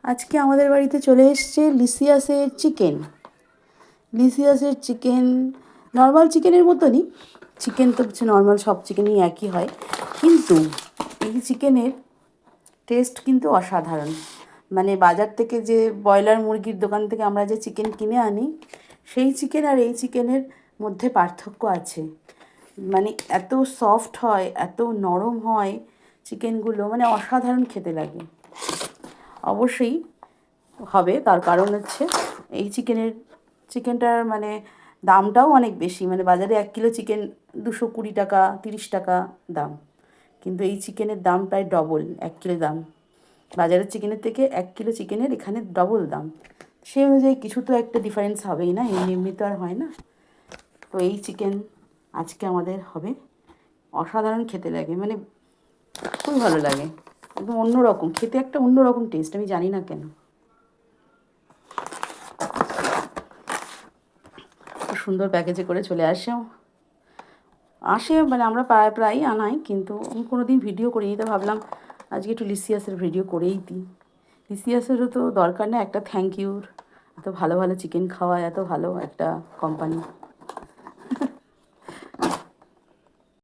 আজকে আমাদের বাড়িতে চলে এসছে লিসিয়াসের চিকেন। লিসিয়াসের চিকেন নর্মাল চিকেনের মতনই। চিকেন তো হচ্ছে নর্মাল সব চিকেনই একই হয়, কিন্তু এই চিকেনের টেস্ট কিন্তু অসাধারণ। মানে বাজার থেকে যে ব্রয়লার মুরগির দোকান থেকে আমরা যে চিকেন কিনে আনি, সেই চিকেন আর এই চিকেনের মধ্যে পার্থক্য আছে। মানে এত সফট হয়, এত নরম হয় চিকেনগুলো, মানে অসাধারণ খেতে লাগে। অবশ্যই হবে, তার কারণ হচ্ছে এই চিকেনটার মানে দামটাও অনেক বেশি। মানে বাজারে 1 কিলো চিকেন 220 টাকা 30 টাকা দাম, কিন্তু এই চিকেনের দাম প্রায় ডবল। 1 কিলো দাম বাজারের চিকেনের থেকে 1 কিলো চিকেনের এখানে ডবল দাম। সেই অনুযায়ী কিছু তো একটা ডিফারেন্স হবেই না, এমনি এমনি তো আর হয় না। তো এই চিকেন আজকে আমাদের হবে। অসাধারণ খেতে লাগে, মানে খুবই ভালো লাগে, একদম অন্যরকম খেতে, একটা অন্যরকম টেস্ট, আমি জানি না কেন। খুব সুন্দর প্যাকেজে করে চলে আসে মানে আমরা প্রায়ই আনাই, কিন্তু আমি কোনো দিন ভিডিও করিনি, তো ভাবলাম আজকে একটু লিসিয়াসের ভিডিও করেই দিই। লিসিয়াসেরও তো দরকার না একটা থ্যাংক ইউর, এত ভালো ভালো চিকেন খাওয়া, এত ভালো একটা কোম্পানি।